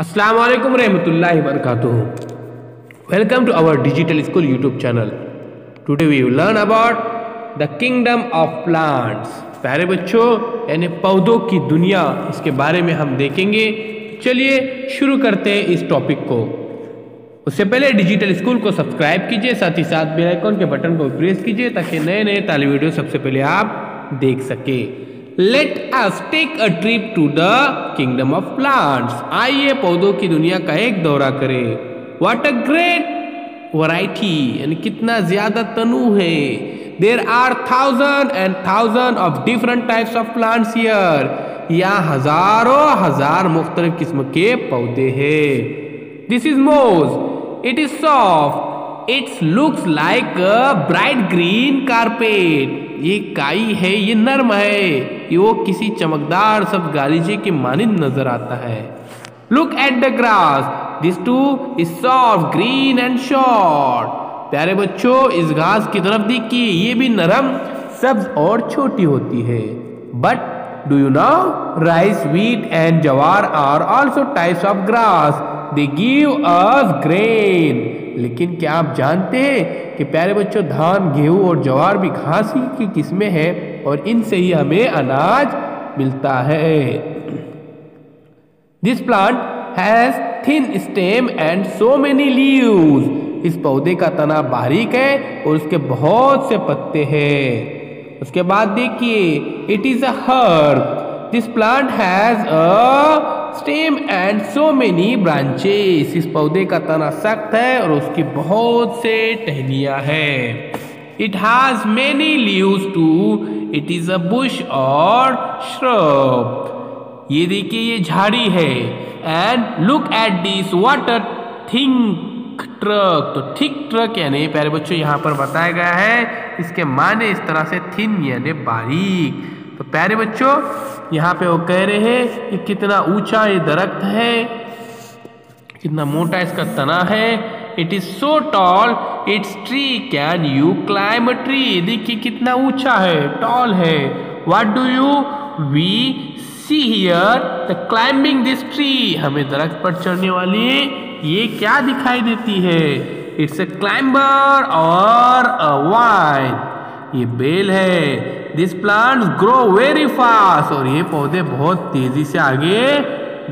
अस्सलाम वालेकुम रहमतुल्लाहि वबरकातुहू। Welcome to our digital school YouTube channel. Today we will learn about the kingdom of plants. प्यारे बच्चों यानी पौधों की दुनिया, इसके बारे में हम देखेंगे। चलिए शुरू करते हैं इस टॉपिक को। उससे पहले डिजिटल स्कूल को सब्सक्राइब कीजिए, साथ ही साथ बेल आइकन के बटन को प्रेस कीजिए ताकि नए नए तालीम वीडियो सबसे पहले आप देख सके। Let us take a trip to the kingdom of plants. आइए पौधों की दुनिया का एक दौरा करें। व्हाट अ ग्रेट वैरायटी, यानी कितना ज्यादा तनु है। There are thousand and thousand of different types of plants here. यहाँ हजारों हजार मुख्तलिफ किस्म के पौधे हैं। This is moss, it is soft, it's looks like a bright green carpet. ये काई है, ये नर्म है, ये वो किसी चमकदार सब गालीचे के मानिंद नजर आता है। Look at the grass, this two is soft green and short. प्यारे बच्चों इस घास की तरफ देखिए, ये भी नरम, सब्ज और छोटी होती है। But do you know rice, wheat and jowar are also types of grass, they give us grain. लेकिन क्या आप जानते हैं कि प्यारे बच्चों धान, गेहूं और ज्वार भी घास ही की किस्में हैं और इनसे ही हमें अनाज मिलता है। This plant has thin stem and so many leaves. इस पौधे का तना बारीक है और उसके बहुत से पत्ते हैं। उसके बाद देखिए, it is a herb. This plant has a stem and so many branches. इस पौधे का तना सख्त है और उसकी बहुत से टहनियां हैं। It has many leaves too, it is a bush और श्रब। ये देखिए ये झाड़ी है। And look at this water thick trunk. तो थिक ट्रक यानी प्यारे बच्चों यहाँ पर बताया गया है, इसके माने इस तरह से थिन यानी बारीक। तो प्यारे बच्चों यहाँ पे वो कह रहे हैं कि कितना ऊंचा ये दरख्त है, कितना मोटा इसका तना है। It is so tall it's tree can you climb a tree. देखिए कितना ऊंचा है, टॉल है। What do you we see here the climbing this tree. हमें दरख्त पर चढ़ने वाली ये क्या दिखाई देती है? इट्स अ क्लाइंबर और अ वाइन। ये बेल है। This plants grow very fast. और ये पौधे बहुत तेजी से आगे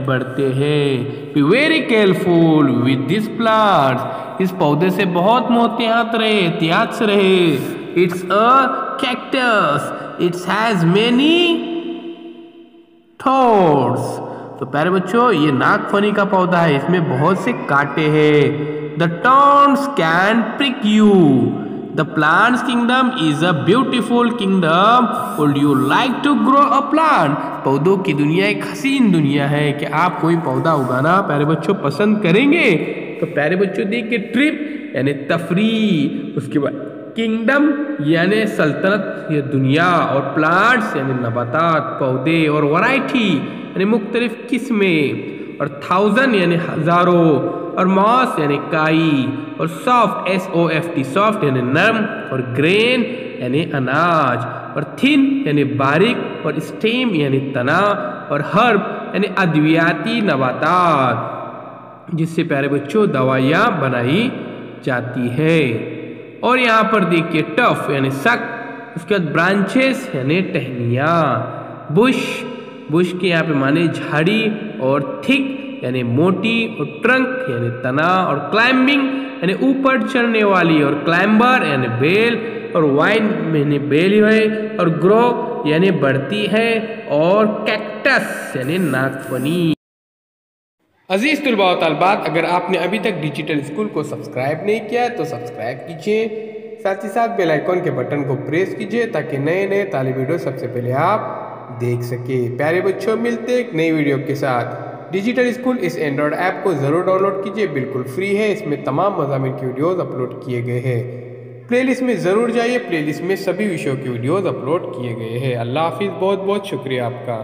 बढ़ते हैं। Be very careful with this plants. इस पौधे से बहुत मोहतियात रहे, एहतियात से रहे। It's a cactus, it's has many thorns. तो प्यारे बच्चों ये नागफनी का पौधा है, इसमें बहुत से कांटे हैं। The thorns can prick you. The plants kingdom is a beautiful kingdom. Would you like to grow a plant. पौधों की दुनिया एक हसीन दुनिया है। कि आप कोई पौधा उगाना प्यारे बच्चों पसंद करेंगे? तो प्यारे बच्चों देखिए, ट्रिप यानी तफरी, उसके बाद किंगडम यानी सल्तनत या दुनिया, और प्लांट्स यानी नबातात पौधे, और वैरायटी यानी मुख्तलिफ किस्में, और थाउजेंड यानी हजारों, और मॉस यानी काई, और सॉफ्ट SOFT सॉफ्ट यानी नरम, और ग्रेन यानी अनाज, और थिन यानी बारीक, और स्टेम यानी तना, और हर्ब यानी अद्वियाती नबातात जिससे प्यारे बच्चों दवाइयाँ बनाई जाती है। और यहाँ पर देखिए टफ यानी सख्त, उसके बाद ब्रांचेस यानी टहनियाँ, बुश के यहाँ पे माने झाड़ी, और थिक यानी मोटी, और ट्रंक यानी तना, और क्लाइंबिंग यानी ऊपर चढ़ने वाली, और क्लाइंबर यानी बेल, और वाइन यानी बेल है, और ग्रो यानी बढ़ती है, और कैक्टस यानी नागफनी। अजीज तुलबा व तालिबात, अगर आपने अभी तक डिजिटल स्कूल को सब्सक्राइब नहीं किया तो सब्सक्राइब कीजिए, साथ ही साथ बेल आइकन के बटन को प्रेस कीजिए ताकि नए नए तालीम वीडियो सबसे पहले आप देख सके। प्यारे बच्चों मिलते एक नई वीडियो के साथ। डिजिटल स्कूल इस एंड्रॉयड ऐप को ज़रूर डाउनलोड कीजिए, बिल्कुल फ्री है। इसमें तमाम मज़ामिन की वीडियोज़ अपलोड किए गए हैं। प्लेलिस्ट में ज़रूर जाइए, प्लेलिस्ट में सभी विषयों की वीडियोज़ अपलोड किए गए हैं। अल्लाह हाफिज़, बहुत बहुत शुक्रिया आपका।